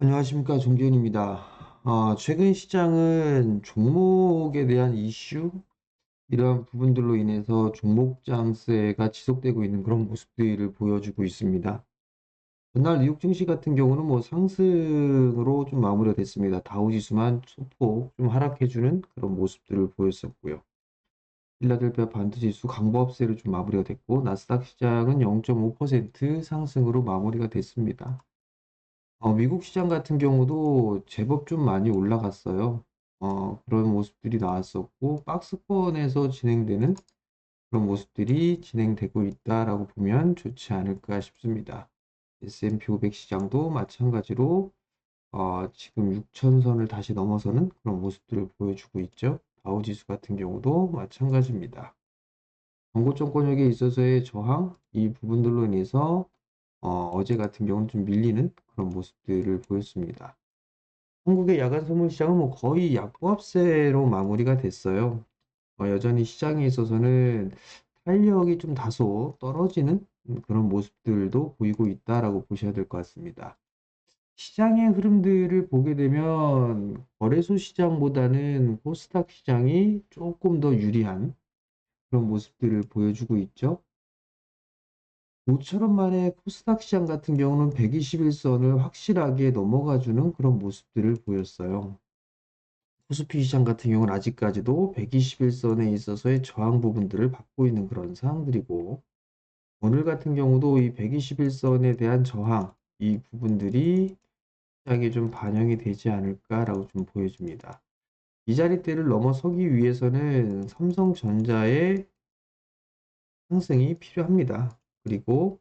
안녕하십니까, 정재윤입니다. 최근 시장은 종목에 대한 이슈, 이러한 부분들로 인해서 종목 장세가 지속되고 있는 그런 모습들을 보여주고 있습니다. 전날 뉴욕 증시 같은 경우는 뭐 상승으로 좀 마무리가 됐습니다. 다우지수만 소폭 좀 하락해주는 그런 모습들을 보였었고요. 필라델피아 반도지수 강보합세로 좀 마무리가 됐고, 나스닥 시장은 0.5% 상승으로 마무리가 됐습니다. 미국 시장 같은 경우도 제법 좀 많이 올라갔어요. 그런 모습들이 나왔었고, 박스권에서 진행되는 그런 모습들이 진행되고 있다라고 보면 좋지 않을까 싶습니다. S&P 500 시장도 마찬가지로 지금 6천선을 다시 넘어서는 그런 모습들을 보여주고 있죠. 다우지수 같은 경우도 마찬가지입니다. 정고 정권역에 있어서의 저항, 이 부분들로 인해서 어제 같은 경우는 좀 밀리는 그런 모습들을 보였습니다. 한국의 야간 선물 시장은 뭐 거의 약보합세로 마무리가 됐어요. 여전히 시장에 있어서는 탄력이 좀 다소 떨어지는 그런 모습들도 보이고 있다라고 보셔야 될 것 같습니다. 시장의 흐름들을 보게 되면 거래소 시장보다는 코스닥 시장이 조금 더 유리한 그런 모습들을 보여주고 있죠. 모처럼 만에 코스닥 시장 같은 경우는 121선을 확실하게 넘어가주는 그런 모습들을 보였어요. 코스피 시장 같은 경우는 아직까지도 121선에 있어서의 저항 부분들을 받고 있는 그런 상황들이고, 오늘 같은 경우도 이 121선에 대한 저항, 이 부분들이 시장에 좀 반영이 되지 않을까라고 좀 보여집니다. 이 자리대를 넘어서기 위해서는 삼성전자의 상승이 필요합니다. 그리고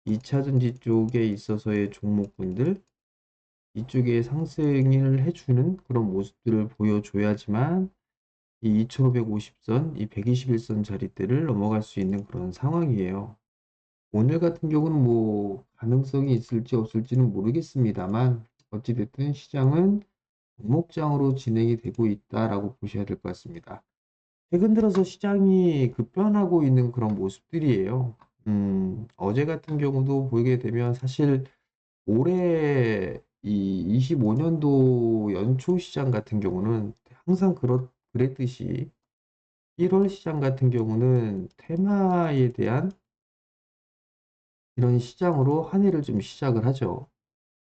2차전지 쪽에 있어서의 종목군들, 이쪽에 상승을 해주는 그런 모습들을 보여줘야지만 이 2550선, 이 121선 자리대를 넘어갈 수 있는 그런 상황이에요. 오늘 같은 경우는 뭐 가능성이 있을지 없을지는 모르겠습니다만 어찌됐든 시장은 종목장으로 진행이 되고 있다라고 보셔야 될 것 같습니다. 최근 들어서 시장이 급변하고 있는 그런 모습들이에요. 어제 같은 경우도 보게 되면 사실 올해 이 25년도 연초 시장 같은 경우는 항상 그랬듯이 1월 시장 같은 경우는 테마에 대한 이런 시장으로 한 해를 좀 시작을 하죠.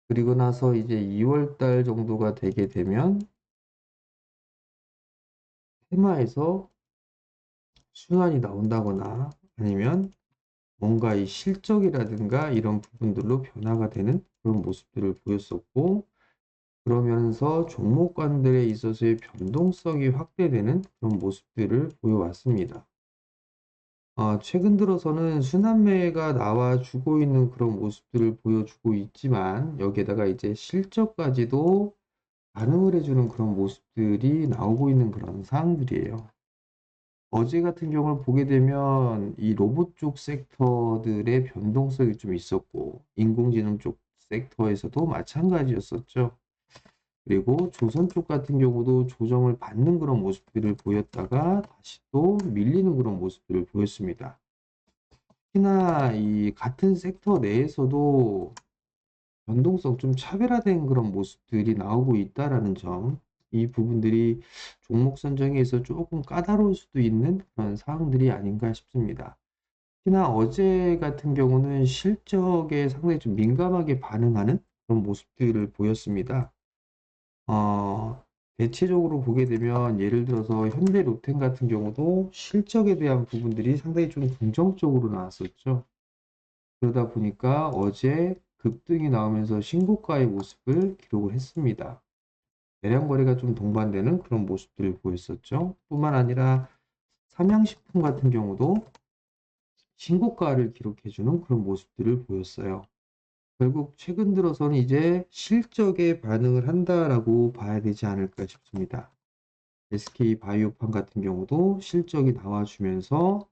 그리고 나서 이제 2월 달 정도가 되게 되면 테마에서 순환이 나온다거나 아니면 뭔가 이 실적이라든가 이런 부분들로 변화가 되는 그런 모습들을 보였었고, 그러면서 종목관들에 있어서의 변동성이 확대되는 그런 모습들을 보여왔습니다. 최근 들어서는 순환매가 나와주고 있는 그런 모습들을 보여주고 있지만, 여기에다가 이제 실적까지도 반응을 해주는 그런 모습들이 나오고 있는 그런 상황들이에요. 어제 같은 경우를 보게 되면 이 로봇 쪽 섹터들의 변동성이 좀 있었고, 인공지능 쪽 섹터에서도 마찬가지였었죠. 그리고 조선 쪽 같은 경우도 조정을 받는 그런 모습들을 보였다가 다시 또 밀리는 그런 모습들을 보였습니다. 특히나 이 같은 섹터 내에서도 변동성 좀 차별화된 그런 모습들이 나오고 있다라는 점, 이 부분들이 종목 선정에 서 조금 까다로울 수도 있는 그런 사항들이 아닌가 싶습니다. 특히나 어제 같은 경우는 실적에 상당히 좀 민감하게 반응하는 그런 모습들을 보였습니다. 어, 대체적으로 보게 되면 예를 들어서 현대 로템 같은 경우도 실적에 대한 부분들이 상당히 좀 긍정적으로 나왔었죠. 그러다 보니까 어제 급등이 나오면서 신고가의 모습을 기록을 했습니다. 대량 거래가 좀 동반되는 그런 모습들을 보였었죠. 뿐만 아니라 삼양식품 같은 경우도 신고가를 기록해주는 그런 모습들을 보였어요. 결국 최근 들어서는 이제 실적에 반응을 한다라고 봐야 되지 않을까 싶습니다. SK 바이오팜 같은 경우도 실적이 나와주면서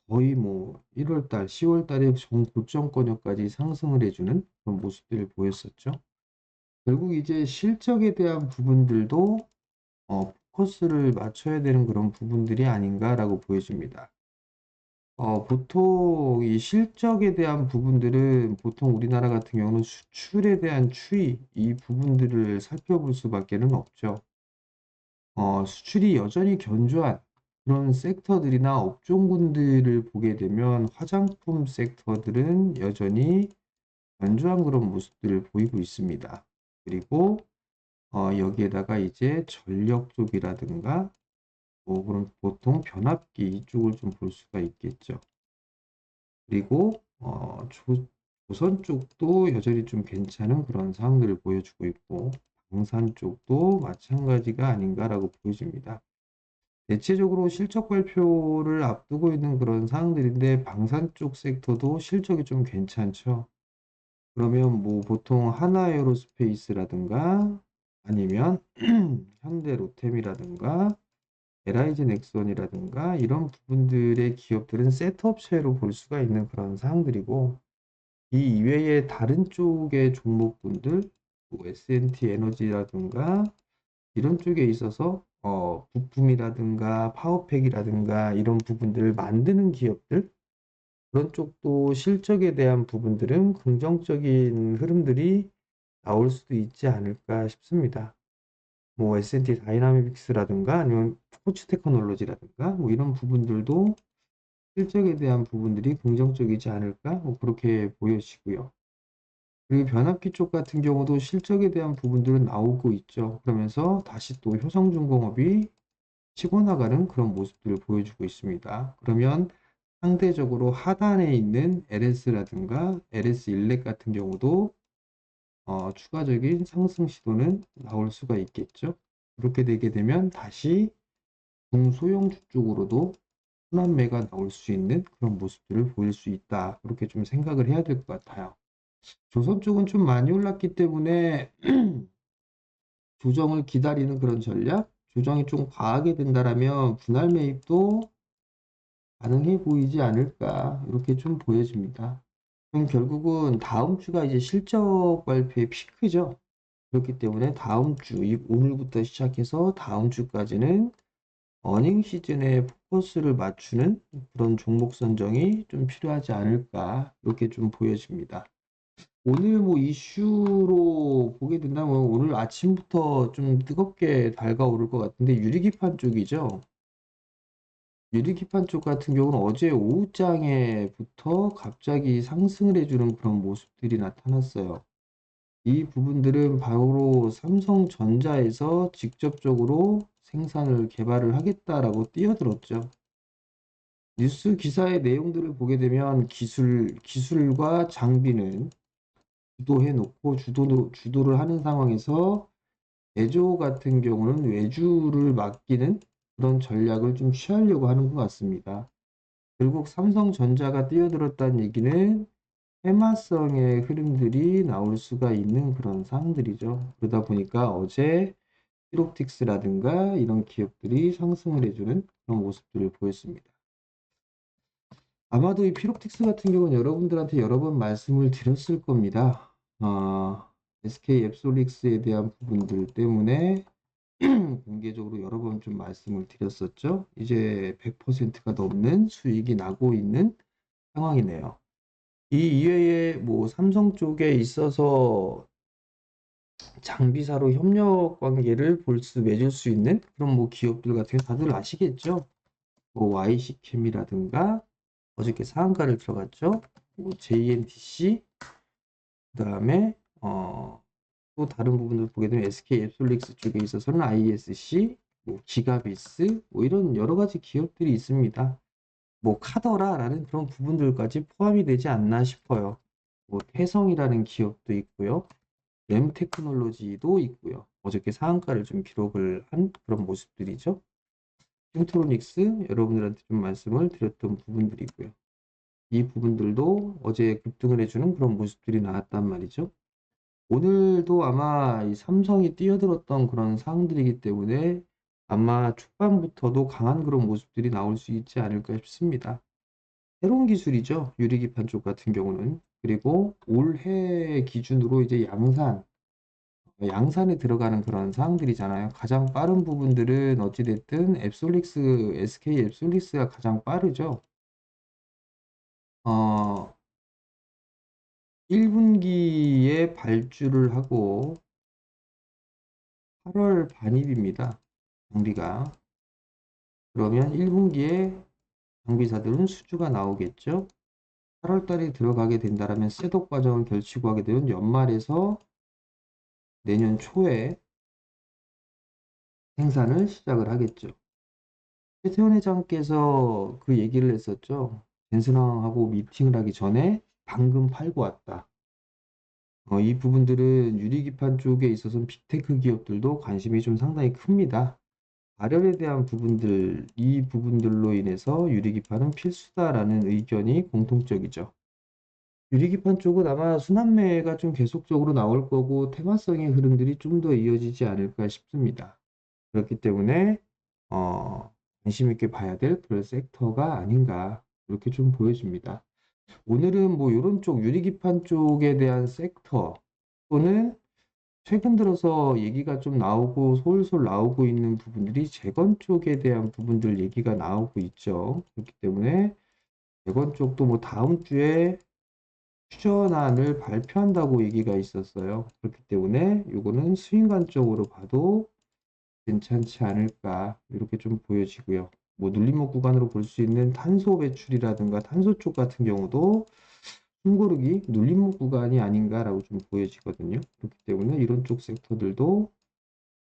거의 뭐 1월 달, 10월 달에 정고점권역까지 상승을 해주는 그런 모습들을 보였었죠. 결국 이제 실적에 대한 부분들도 포커스를 맞춰야 되는 그런 부분들이 아닌가라고 보여집니다. 보통 이 실적에 대한 부분들은 보통 우리나라 같은 경우는 수출에 대한 추이, 이 부분들을 살펴볼 수밖에는 없죠. 수출이 여전히 견조한 그런 섹터들이나 업종군들을 보게 되면 화장품 섹터들은 여전히 견조한 그런 모습들을 보이고 있습니다. 그리고 여기에다가 이제 전력 쪽이라든가 뭐 그런 보통 변압기 이쪽을 좀 볼 수가 있겠죠. 그리고 조선 쪽도 여전히 좀 괜찮은 그런 상황들을 보여주고 있고 방산 쪽도 마찬가지가 아닌가라고 보여집니다. 대체적으로 실적 발표를 앞두고 있는 그런 상황들인데 방산 쪽 섹터도 실적이 좀 괜찮죠. 그러면 뭐 보통 하나에어로스페이스라든가 아니면 현대 로템이라든가 LIG 넥슨이라든가 이런 부분들의 기업들은 셋업체로 볼 수가 있는 그런 상황들이고 이 이외에 다른 쪽의 종목군들 뭐 S&T 에너지라든가 이런 쪽에 있어서 부품이라든가 파워팩이라든가 이런 부분들을 만드는 기업들 그런 쪽도 실적에 대한 부분들은 긍정적인 흐름들이 나올 수도 있지 않을까 싶습니다. 뭐 S&T 다이나믹스라든가 아니면 스포츠 테크놀로지라든가 뭐 이런 부분들도 실적에 대한 부분들이 긍정적이지 않을까 뭐 그렇게 보여지고요. 그리고 변압기 쪽 같은 경우도 실적에 대한 부분들은 나오고 있죠. 그러면서 다시 또 효성중공업이 치고 나가는 그런 모습들을 보여주고 있습니다. 그러면 상대적으로 하단에 있는 LS라든가 LS 일렉 같은 경우도 추가적인 상승 시도는 나올 수가 있겠죠. 그렇게 되게 되면 다시 중소형주 쪽으로도 순환매가 나올 수 있는 그런 모습들을 보일 수 있다. 그렇게 좀 생각을 해야 될 것 같아요. 조선 쪽은 좀 많이 올랐기 때문에 조정을 기다리는 그런 전략? 조정이 좀 과하게 된다라면 분할 매입도 가능해 보이지 않을까 이렇게 좀 보여집니다. 그럼 결국은 다음 주가 이제 실적 발표의 피크죠. 그렇기 때문에 다음 주, 오늘부터 시작해서 다음 주까지는 어닝 시즌에 포커스를 맞추는 그런 종목 선정이 좀 필요하지 않을까 이렇게 좀 보여집니다. 오늘 뭐 이슈로 보게 된다면 오늘 아침부터 좀 뜨겁게 달가오를 것 같은데 유리기판 쪽이죠. 유리기판 쪽 같은 경우는 어제 오후장에부터 갑자기 상승을 해주는 그런 모습들이 나타났어요. 이 부분들은 바로 삼성전자에서 직접적으로 생산을 개발을 하겠다라고 뛰어들었죠. 뉴스 기사의 내용들을 보게 되면 기술과 장비는 주도해 놓고 주도를 하는 상황에서 제조 같은 경우는 외주를 맡기는 그런 전략을 좀 취하려고 하는 것 같습니다. 결국 삼성전자가 뛰어들었다는 얘기는 테마성의 흐름들이 나올 수가 있는 그런 상황들이죠. 그러다 보니까 어제 히롭틱스라든가 이런 기업들이 상승을 해주는 그런 모습들을 보였습니다. 아마도 이 피롭틱스 같은 경우는 여러분들한테 여러 번 말씀을 드렸을 겁니다. SK 앱솔릭스에 대한 부분들 때문에 공개적으로 여러 번 좀 말씀을 드렸었죠. 이제 100%가 넘는 수익이 나고 있는 상황이네요. 이 이외에 뭐 삼성 쪽에 있어서 장비사로 협력 관계를 맺을 수 있는 그런 뭐 기업들 같은 게 다들 아시겠죠? 뭐 YC캠이라든가 어저께 상한가를 들어갔죠. 뭐 JNTC 그다음에 또 다른 부분을 보게 되면 SK 앱솔릭스 쪽에 있어서는 ISC, 뭐 기가비스 뭐 이런 여러 가지 기업들이 있습니다. 뭐 카더라라는 그런 부분들까지 포함이 되지 않나 싶어요. 뭐 태성이라는 기업도 있고요. 램 테크놀로지도 있고요. 어저께 상한가를 좀 기록을 한 그런 모습들이죠. 심트로닉스 여러분들한테 좀 말씀을 드렸던 부분들이고요. 이 부분들도 어제 급등을 해주는 그런 모습들이 나왔단 말이죠. 오늘도 아마 이 삼성이 뛰어들었던 그런 상황들이기 때문에 아마 초반부터도 강한 그런 모습들이 나올 수 있지 않을까 싶습니다. 새로운 기술이죠. 유리기판 쪽 같은 경우는. 그리고 올해 기준으로 이제 양산에 들어가는 그런 사항들이잖아요. 가장 빠른 부분들은 어찌됐든 SK 앱솔릭스가 가장 빠르죠. 어, 1분기에 발주를 하고 8월 반입입니다. 장비가. 그러면 1분기에 장비사들은 수주가 나오겠죠. 8월 달에 들어가게 된다면 셋업 과정을 결치고 하게 되면 연말에서 내년 초에 생산을 시작을 하겠죠. 최태원 회장께서 그 얘기를 했었죠. 젠슨왕하고 미팅을 하기 전에 방금 팔고 왔다. 이 부분들은 유리기판 쪽에 있어서는 빅테크 기업들도 관심이 좀 상당히 큽니다. 발열에 대한 부분들, 이 부분들로 인해서 유리기판은 필수다라는 의견이 공통적이죠. 유리기판 쪽은 아마 순환매가 좀 계속적으로 나올 거고 테마성의 흐름들이 좀 더 이어지지 않을까 싶습니다. 그렇기 때문에 관심 있게 봐야 될 그런 섹터가 아닌가 이렇게 좀 보여집니다. 오늘은 뭐 이런 쪽 유리기판 쪽에 대한 섹터 또는 최근 들어서 얘기가 좀 나오고 솔솔 나오고 있는 부분들이 재건 쪽에 대한 부분들 얘기가 나오고 있죠. 그렇기 때문에 재건 쪽도 뭐 다음 주에 휴전안을 발표한다고 얘기가 있었어요. 그렇기 때문에 이거는 수인관 쪽으로 봐도 괜찮지 않을까 이렇게 좀 보여지고요. 뭐 눌림목 구간으로 볼 수 있는 탄소 배출이라든가 탄소 쪽 같은 경우도 숨고르기 눌림목 구간이 아닌가라고 좀 보여지거든요. 그렇기 때문에 이런 쪽 섹터들도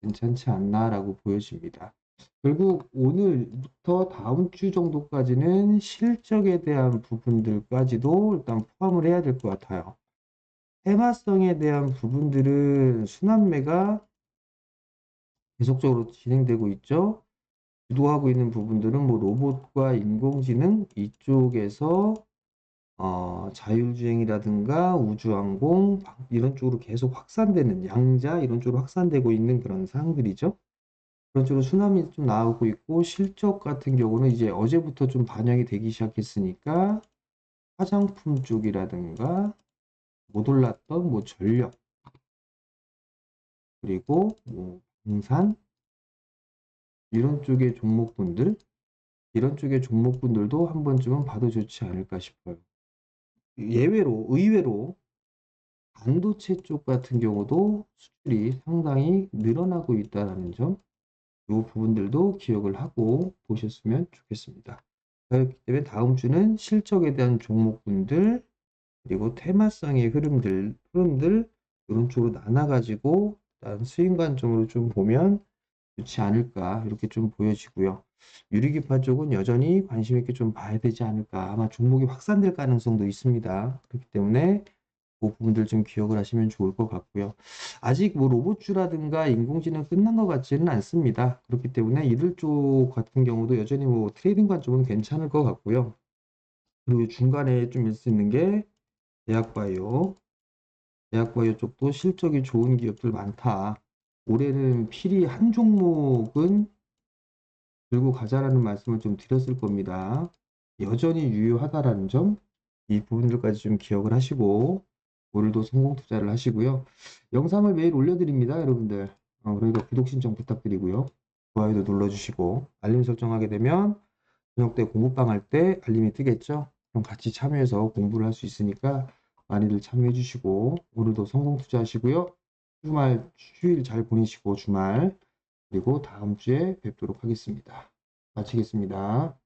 괜찮지 않나라고 보여집니다. 결국 오늘부터 다음 주 정도까지는 실적에 대한 부분들까지도 일단 포함을 해야 될 것 같아요. 테마성에 대한 부분들은 순환매가 계속적으로 진행되고 있죠. 주도하고 있는 부분들은 뭐 로봇과 인공지능 이쪽에서 자율주행이라든가 우주항공 이런 쪽으로 계속 확산되는 양자 이런 쪽으로 확산되고 있는 그런 사항들이죠. 그런 쪽으로 순환이 좀 나오고 있고 실적 같은 경우는 이제 어제부터 좀 반영이 되기 시작했으니까 화장품 쪽이라든가 못 올랐던 뭐 전력 그리고 뭐 방산 이런 쪽의 종목군들 이런 쪽의 종목군들도 한 번쯤은 봐도 좋지 않을까 싶어요. 예외로 의외로 반도체 쪽 같은 경우도 수출이 상당히 늘어나고 있다는 점, 이 부분들도 기억을 하고 보셨으면 좋겠습니다. 그렇기 때문에 다음 주는 실적에 대한 종목군들, 그리고 테마성의 흐름들 이런 쪽으로 나눠가지고 일단 수익 관점으로 좀 보면 좋지 않을까 이렇게 좀 보여지고요. 유리기파 쪽은 여전히 관심 있게 좀 봐야 되지 않을까. 아마 종목이 확산될 가능성도 있습니다. 그렇기 때문에 그 부분들 좀 기억을 하시면 좋을 것 같고요. 아직 뭐 로봇주라든가 인공지능 끝난 것 같지는 않습니다. 그렇기 때문에 이들 쪽 같은 경우도 여전히 뭐 트레이딩 관점은 괜찮을 것 같고요. 그리고 중간에 좀 있을 수 있는 게 제약바이오. 제약바이오 쪽도 실적이 좋은 기업들 많다. 올해는 필히 한 종목은 들고 가자라는 말씀을 좀 드렸을 겁니다. 여전히 유효하다라는 점, 이 부분들까지 좀 기억을 하시고 오늘도 성공 투자를 하시고요. 영상을 매일 올려드립니다, 여러분들. 그러니까 구독 신청 부탁드리고요. 좋아요도 눌러주시고 알림 설정하게 되면 저녁 때 공부방 할 때 알림이 뜨겠죠? 그럼 같이 참여해서 공부를 할 수 있으니까 많이들 참여해 주시고 오늘도 성공 투자하시고요. 휴일 잘 보내시고 주말 그리고 다음 주에 뵙도록 하겠습니다. 마치겠습니다.